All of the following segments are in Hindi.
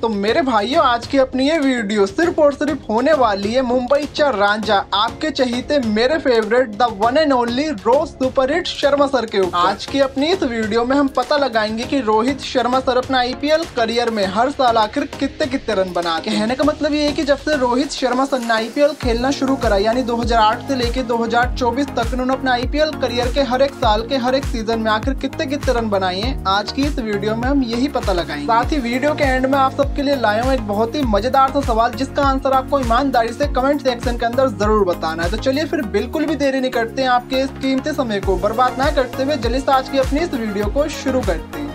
तो मेरे भाइयों, आज की अपनी ये वीडियो सिर्फ और सिर्फ होने वाली है मुंबई चा रांझा, आपके चहीते मेरे favourite the one and only रोज सुपर हिट शर्मा सर के ऊपर। आज की अपनी इस वीडियो में हम पता लगाएंगे कि रोहित शर्मा सर अपना आईपीएल करियर में हर साल आखिर कितने कितने रन बना। कहने का मतलब ये है कि जब से रोहित शर्मा सर ने आईपीएल खेलना शुरू करा, यानी 2008 से लेके 2024 तक उन्होंने अपने आईपीएल करियर के हर एक साल के हर एक सीजन में आखिर कितने कितने रन बनाए हैं, आज की इस वीडियो में हम यही पता लगाएंगे। साथ ही वीडियो के एंड में आप सबके लिए लाया हूँ एक बहुत ही मजेदार सा सवाल, जिसका आंसर आपको ईमानदारी से कमेंट सेक्शन के अंदर जरूर बताना है। तो चलिए फिर बिल्कुल भी देरी नहीं करते हैं, आपके इस कीमती समय को बर्बाद ना करते हुए जल्दी से आज की अपनी इस वीडियो को शुरू करते हैं।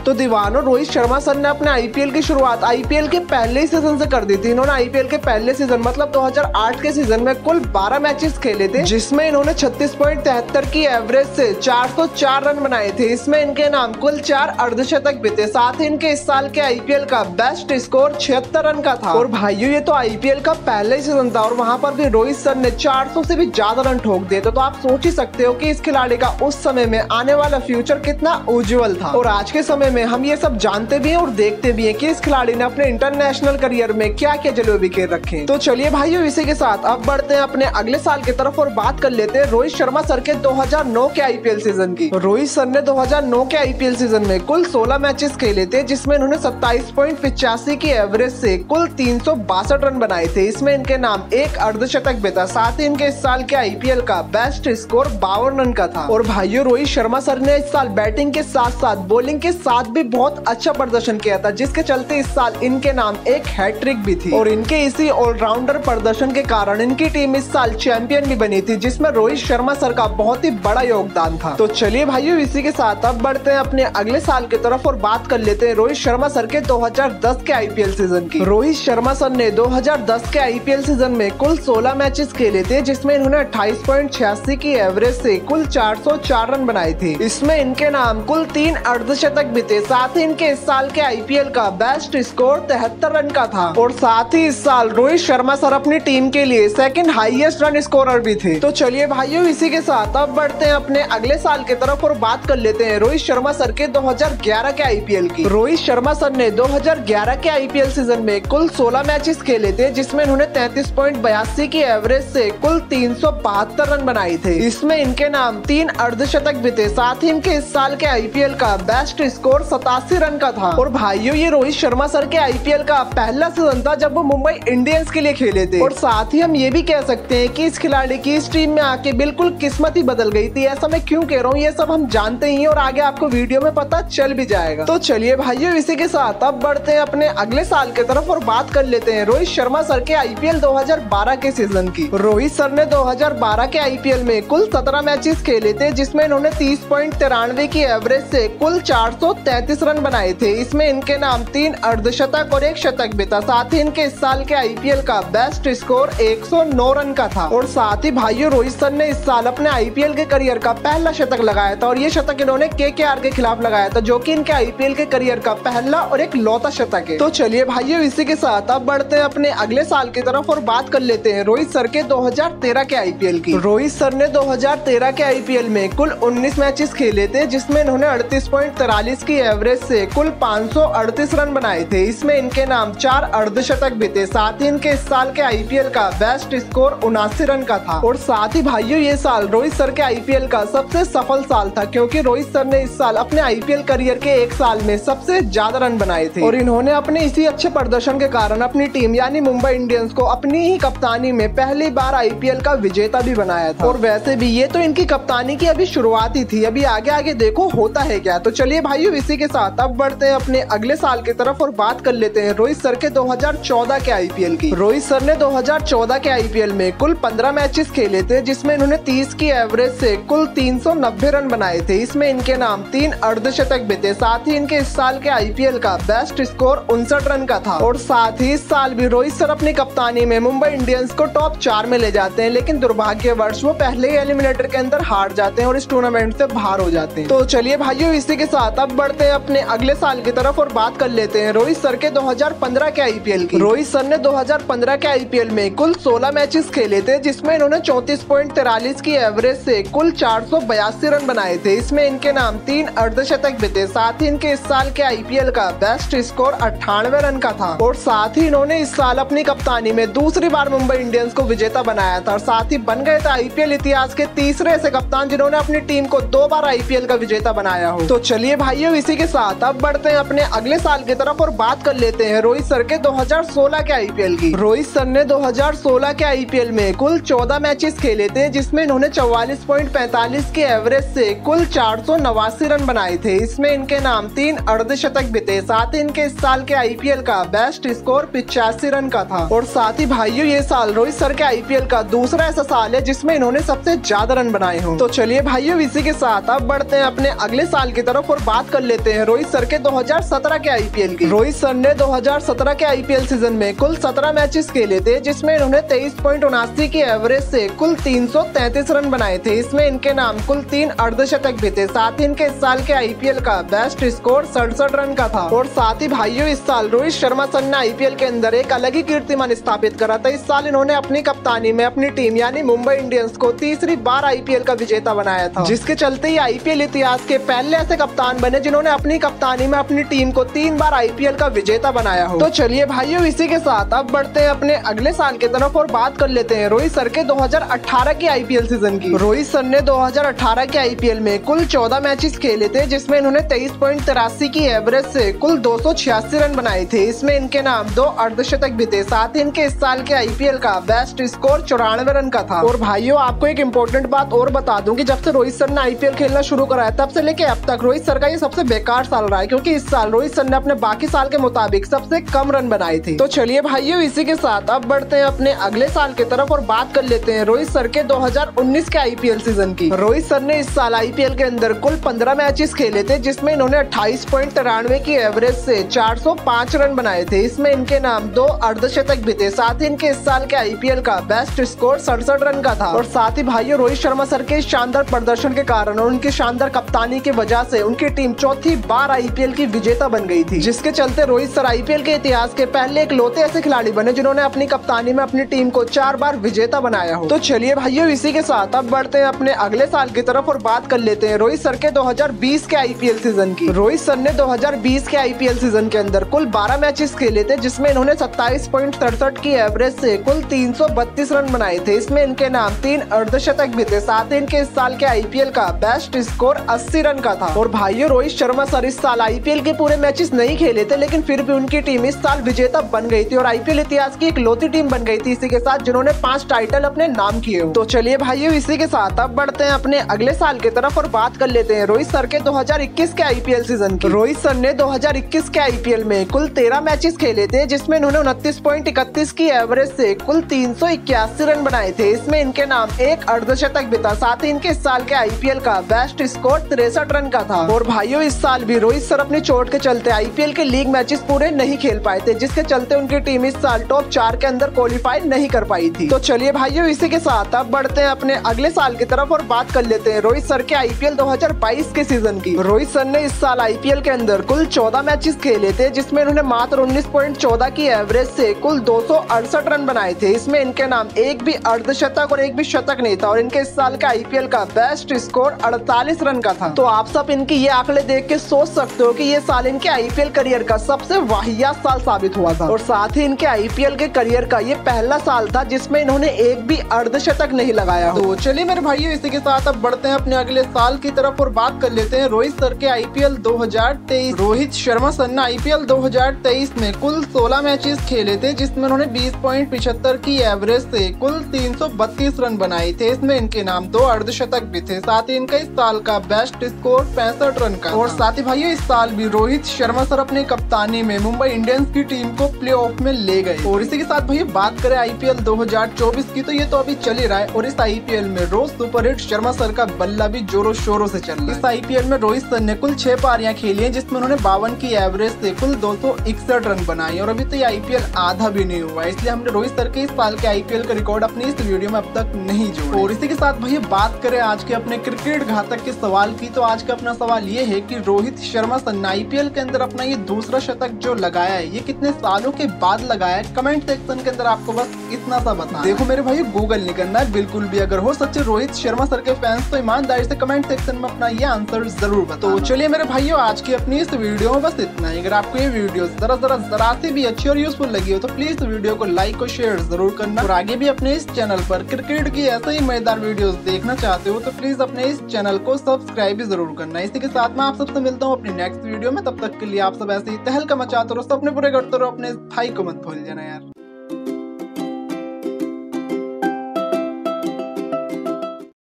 तो दीवानों, रोहित शर्मा सर ने अपने आईपीएल की शुरुआत आईपीएल के पहले ही सीजन से कर दी थी। इन्होंने आईपीएल के पहले सीजन मतलब 2008 के सीजन में कुल 12 मैचेस खेले थे, जिसमें इन्होंने 36.73 की एवरेज से 404 रन बनाए थे। इसमें इनके नाम कुल 4 अर्धशतक भी थे। साथ ही इनके इस साल के आईपीएल का बेस्ट स्कोर 76 रन का था। और भाइयों, ये तो आईपीएल का पहले ही सीजन था और वहां पर भी रोहित सर ने 400 से भी ज्यादा रन ठोक दिए। तो आप सोच ही सकते हो कि इस खिलाड़ी का उस समय में आने वाला फ्यूचर कितना उज्जवल था। और आज के समय में हम ये सब जानते भी हैं और देखते भी हैं कि इस खिलाड़ी ने अपने इंटरनेशनल करियर में क्या क्या जलवे बिखेर रखे हैं। तो चलिए भाइयों, इसी के साथ अब बढ़ते हैं अपने अगले साल की तरफ और बात कर लेते हैं रोहित शर्मा सर के 2009 के आईपीएल सीजन की। रोहित सर ने 2009 के आईपीएल सीजन में कुल 16 मैचेस खेले थे, जिसमें इन्होंने 27.85 की एवरेज से कुल 362 रन बनाए थे। इसमें इनके नाम एक अर्धशतक भी था। साथ ही इनके इस साल के आईपीएल का बेस्ट स्कोर 52 रन का था। और भाइयों, रोहित शर्मा सर ने इस साल बैटिंग के साथ साथ बॉलिंग के साथ भी बहुत अच्छा प्रदर्शन किया था, जिसके चलते इस साल इनके नाम एक हैट्रिक भी थी। और इनके इसी ऑलराउंडर प्रदर्शन के कारण इनकी टीम इस साल चैंपियन भी बनी थी, जिसमें रोहित शर्मा सर का बहुत ही बड़ा योगदान था। तो चलिए भाइयों, इसी के साथ अब बढ़ते हैं अपने अगले साल की तरफ और बात कर लेते हैं रोहित शर्मा सर के 2010 के आईपीएल सीजन की। रोहित शर्मा सर ने 2010 के आईपीएल सीजन में कुल 16 मैचेस खेले थे, जिसमें इन्होंने 28.86 की एवरेज से कुल 404 रन बनाए थे। इसमें इनके नाम कुल 3 अर्धशतक भी थे। साथ ही इनके इस साल के आईपीएल का बेस्ट स्कोर 73 रन का था। और साथ ही इस साल रोहित शर्मा सर अपनी टीम के लिए सेकंड हाईएस्ट रन स्कोरर भी थे। तो चलिए भाइयों, इसी के साथ अब बढ़ते हैं अपने अगले साल की तरफ और बात कर लेते हैं रोहित शर्मा सर के 2011 के आईपीएल की। रोहित शर्मा सर ने 2011 के आईपीएल सीजन में कुल 16 मैचेस खेले थे, जिसमें इन्होंने 33.82 की एवरेज से कुल 372 रन बनाए थे। इसमें इनके नाम 3 अर्धशतक भी थे। साथ ही इनके इस साल के आईपीएल का बेस्ट स्कोर 87 रन का था। और भाइयों, ये रोहित शर्मा सर के आईपीएल का पहला सीजन था जब वो मुंबई इंडियंस के लिए खेले थे। और साथ ही हम ये भी कह सकते हैं कि इस खिलाड़ी की इस टीम में आके बिल्कुल किस्मत ही बदल गई थी। ऐसा मैं क्यों कह रहा हूँ, ये सब हम जानते ही हैं और आगे आपको वीडियो में पता चल भी जाएगा। तो चलिए भाइयों, इसी के साथ अब बढ़ते हैं अपने अगले साल की तरफ और बात कर लेते हैं रोहित शर्मा सर के आईपीएल 2012 के सीजन की। रोहित सर ने 2012 के आईपीएल में कुल 17 मैचेस खेले थे, जिसमें इन्होंने 30.93 की एवरेज से कुल 433 रन बनाए थे। इसमें इनके नाम 3 अर्धशतक और 1 शतक भी था। साथ ही इनके इस साल के आईपीएल का बेस्ट स्कोर 109 रन का था। और साथ ही भाइयों, रोहित सर ने इस साल अपने आईपीएल के करियर का पहला शतक लगाया था और ये शतक इन्होंने केकेआर के खिलाफ लगाया था, जो कि इनके आईपीएल के करियर का पहला और एक लौता शतक है। तो चलिए भाइयों, इसी के साथ अब बढ़ते हैं अपने अगले साल की तरफ और बात कर लेते हैं रोहित सर के 2013 के आईपीएल की। रोहित सर ने 2013 के आईपीएल में कुल 19 मैचेस खेले थे, जिसमें इन्होंने 38.43 की एवरेज से कुल 538 रन बनाए थे। इसमें इनके नाम 4 अर्धशतक भी थे। साथ ही इनके इस साल के आईपीएल का बेस्ट स्कोर 79 रन का था। और साथ ही भाइयों, ये साल रोहित सर के आईपीएल का सबसे सफल साल था, क्योंकि रोहित सर ने इस साल अपने आईपीएल करियर के एक साल में सबसे ज्यादा रन बनाए थे। और इन्होंने अपने इसी अच्छे प्रदर्शन के कारण अपनी टीम यानी मुंबई इंडियंस को अपनी ही कप्तानी में पहली बार आईपीएल का विजेता भी बनाया था। और वैसे भी ये तो इनकी कप्तानी की अभी शुरुआत ही थी, अभी आगे आगे देखो होता है क्या। तो चलिए भाइयों, इसी के साथ अब बढ़ते हैं अपने अगले साल की तरफ और बात कर लेते हैं रोहित सर के 2014 के आईपीएल की। रोहित सर ने 2014 के आईपीएल में कुल 15 मैचेस खेले थे, जिसमें इन्होंने 30 की एवरेज से कुल 390 रन बनाए थे। इसमें इनके नाम 3 अर्धशतक भी थे। साथ ही इनके इस साल के आईपीएल का बेस्ट स्कोर 59 रन का था। और साथ ही इस साल भी रोहित सर अपनी कप्तानी में मुंबई इंडियंस को टॉप 4 में ले जाते हैं, लेकिन दुर्भाग्यवश वो पहले ही एलिमिनेटर के अंदर हार जाते हैं और इस टूर्नामेंट से बाहर हो जाते हैं। तो चलिए भाइयों, इसी के साथ अब बढ़ते बढ़ते हैं अपने अगले साल की तरफ और बात कर लेते हैं रोहित सर के 2015 के आईपीएल की। रोहित सर ने 2015 के आईपीएल में कुल 16 मैचेस खेले थे, जिसमें इन्होंने 34.43 की एवरेज से कुल 482 रन बनाए थे। इसमें इनके नाम 3 अर्धशतक भी थे। साथ ही इनके इस साल के आईपीएल का बेस्ट स्कोर 98 रन का था और साथ ही इन्होंने इस साल अपनी कप्तानी में दूसरी बार मुंबई इंडियंस को विजेता बनाया था और साथ ही बन गए थे आईपीएल इतिहास के तीसरे ऐसे कप्तान जिन्होंने अपनी टीम को 2 बार आईपीएल का विजेता बनाया हो। तो चलिए भाइयों, इसी के साथ अब बढ़ते हैं अपने अगले साल की तरफ और बात कर लेते हैं रोहित सर के 2016 के आईपीएल की। रोहित सर ने 2016 के आईपीएल में कुल 14 मैचेस खेले थे, जिसमें इन्होंने 44.45 की एवरेज से कुल 489 रन बनाए थे। इसमें इनके नाम 3 अर्धशतक भी थे। साथ ही इनके इस साल के आईपीएल का बेस्ट स्कोर 85 रन का था और साथ ही भाइयों ये साल रोहित सर के आईपीएल का दूसरा ऐसा साल है जिसमें इन्होंने सबसे ज्यादा रन बनाए हों। तो चलिए भाइयों, इसी के साथ अब बढ़ते हैं अपने अगले साल की तरफ और बात कर लेते हैं रोहित सर के 2017 के आईपीएल की। रोहित सर ने 2017 के आईपीएल सीजन में कुल 17 मैचेस खेले थे, जिसमें इन्होंने 23.79 की एवरेज से कुल 333 रन बनाए थे। इसमें इनके नाम कुल 3 अर्धशतक भी थे। साथ ही इनके इस साल के आईपीएल का बेस्ट स्कोर 67 रन का था और साथ ही भाइयों इस साल रोहित शर्मा सर ने आईपीएल के अंदर एक अलग ही कीर्तिमान स्थापित करा था। इस साल इन्होंने अपनी कप्तानी में अपनी टीम यानी मुंबई इंडियंस को तीसरी बार आईपीएल का विजेता बनाया था, जिसके चलते ही आईपीएल इतिहास के पहले ऐसे कप्तान बने जिन्होंने अपनी कप्तानी में अपनी टीम को 3 बार आईपीएल का विजेता बनाया हो। तो चलिए भाइयों, इसी के साथ अब बढ़ते हैं अपने अगले साल की तरफ और बात कर लेते हैं रोहित सर के 2018 की आईपीएल सीजन की। रोहित सर ने 2018 के आईपीएल में कुल 14 मैचेस खेले थे, जिसमें इन्होंने 23.83 की एवरेज से कुल 286 रन बनाए थे। इसमें इनके नाम 2 अर्धशतक भी थे। साथ ही इनके इस साल के आईपीएल का बेस्ट स्कोर 94 रन का था। और भाइयों आपको एक इम्पोर्टेंट बात और बता दूं कि जब से रोहित सर ने आईपीएल खेलना शुरू करा है तब से लेके अब तक रोहित सर का ये सबसे बेकार साल रहा है, क्योंकि इस साल रोहित सर ने अपने बाकी साल के मुताबिक सबसे कम रन बनाए थे। तो चलिए भाइयों, इसी के साथ अब बढ़ते हैं अपने अगले साल की तरफ और बात कर लेते हैं रोहित सर के 2019 के आईपीएल सीजन की। रोहित सर ने इस साल आईपीएल के अंदर कुल 15 मैचेस खेले थे, जिसमें इन्होंने 28.93 की एवरेज से 405 रन बनाए थे। इसमें इनके नाम 2 अर्धशतक भी थे। साथ ही इनके इस साल के आईपीएल का बेस्ट स्कोर 67 रन का था और साथ ही भाइयों रोहित शर्मा सर के शानदार प्रदर्शन के कारण और उनकी शानदार कप्तानी की वजह से उनकी टीम चौथी बार आईपीएल की विजेता बन गई थी, जिसके चलते रोहित सर आईपीएल के इतिहास के पहले इकलौते ऐसे खिलाड़ी बने जिन्होंने अपनी कप्तानी में अपनी टीम को 4 बार विजेता बनाया हो। तो चलिए भाइयों, इसी के साथ अब बढ़ते हैं अपने अगले साल की तरफ और बात कर लेते हैं रोहित सर के 2020 के आईपीएल सीजन की। रोहित सर ने 2020 के आईपीएल सीजन के अंदर कुल 12 मैचेस खेले थे, जिसमें इन्होंने 27.67 की एवरेज से कुल 332 रन बनाए थे। इसमें इनके नाम 3 अर्धशतक भी थे। साथ ही इनके इस साल के आईपीएल का बेस्ट स्कोर 80 रन का था। और भाइयों रोहित शर्मा सर इस साल आईपीएल के पूरे मैचेस नहीं खेले थे, लेकिन फिर भी उनकी टीम इस साल विजेता बन गई थी और आईपीएल इतिहास की इकलौती टीम बन गई थी इसी के साथ जिन्होंने 5 टाइटल अपने नाम किए हो। तो चलिए भाइयों, इसी के साथ अब बढ़ते हैं अपने अगले साल की तरफ और बात कर लेते हैं रोहित सर के 2021 के आईपीएल सीजन की। रोहित सर ने 2021 के आईपीएल में कुल 13 मैचेस खेले थे, जिसमें इन्होंने 29.31 की एवरेज से कुल 381 रन बनाए थे। इसमें इनके नाम 1 अर्धशतक भी था। साथ ही इनके इस साल के आईपीएल का बेस्ट स्कोर 63 रन का था। और भाइयों इस साल भी रोहित सर अपनी चोट के चलते आईपीएल के लीग मैचेस पूरे नहीं खेल पाए थे, जिसके चलते उनकी टीम इस साल टॉप 4 के अंदर क्वालिफाई नहीं कर पाई थी। तो चलिए भाइयों, इसी के साथ अब बढ़ते हैं अपने अगले साल की तरफ और बात कर लेते हैं रोहित सर के आईपीएल 2022 के सीजन की। रोहित सर ने इस साल आईपीएल के अंदर कुल 14 मैचेस खेले थे, जिसमें उन्होंने मात्र 19.14 की एवरेज से कुल 268 रन बनाए थे। इसमें इनके नाम एक भी अर्धशतक और एक भी शतक नहीं था और इनके इस साल का आईपीएल का बेस्ट स्कोर 48 रन का था। तो आप सब इनकी ये आंकड़े देख के सोच सकते हो कि ये साल इनके आईपीएल करियर का सबसे वाहियात साल साबित हुआ था और साथ ही इनके आईपीएल के करियर का ये पहला साल था जिसमें इन्होंने एक भी अर्धशतक नहीं लगाया। तो चलिए मेरे भाइयों, इसी के साथ अब बढ़ते हैं अपने अगले साल की तरफ और बात कर लेते हैं रोहित सर के आईपीएल 2023। रोहित शर्मा सर ने आईपीएल 2023 में कुल 16 मैचेस खेले थे, जिसमें उन्होंने 20.75 की एवरेज से कुल 332 रन बनाए थे। इसमें इनके नाम 2 अर्धशतक भी थे। साथ ही इनका इस साल का बेस्ट स्कोर 65 रन का। और साथ ही भाइयों इस साल भी रोहित शर्मा सर अपनी कप्तानी में मुंबई इंडियंस की टीम को प्लेऑफ में ले गए। और इसी के साथ भाई बात करें आईपीएल 2024 की, तो ये तो अभी चल ही रहा है और इस आईपीएल में रोज सुपरहिट शर्मा सर का बल्ला भी जोरों शोरों से चल रहा है। इस आईपीएल में रोहित सर ने कुल 6 पारियां खेली हैं, जिसमें उन्होंने 52 की एवरेज से कुल 261 रन बनाए और अभी तो ये आईपीएल आधा भी नहीं हुआ, इसलिए हमने रोहित सर के इस साल के आईपीएल का रिकॉर्ड अपनी इस वीडियो में अब तक नहीं जोड़ा। और इसी के साथ भाई बात करें आज के अपने क्रिकेट घातक के सवाल की, तो आज का अपना सवाल ये है कि रोहित शर्मा सर ने आईपीएल के अंदर अपना ये दूसरा शतक जो लगाया है, ये कितने सालों के बाद लगाया है, कमेंट सेक्शन के अंदर आपको बस इतना सा बताना। देखो मेरे भाई, गूगल नहीं करना है बिल्कुल भी। अगर हो सच्चे रोहित शर्मा सर के फैंस तो ईमानदारी से कमेंट सेक्शन में अपना ये आंसर जरूर बताओ। तो चलिए मेरे भाइयों, आज की अपनी इस वीडियो में बस इतना ही। अगर आपको ये वीडियो जरा सी भी अच्छी और यूजफुल लगी हो तो प्लीज वीडियो को लाइक और शेयर जरूर करना। और आगे भी अपने इस चैनल पर क्रिकेट की ऐसे ही मजेदार वीडियोस देखना चाहते हो तो प्लीज अपने इस चैनल को सब्सक्राइब भी जरूर करना। इसी के साथ मैं आप सबसे मिलता हूँ अपनी नेक्स्ट वीडियो में। तब तक के लिए आप सब ऐसे ही तहलका मचाते रहो, सपने पूरे करते रहो, अपने भाई को मत भूल जाना यार।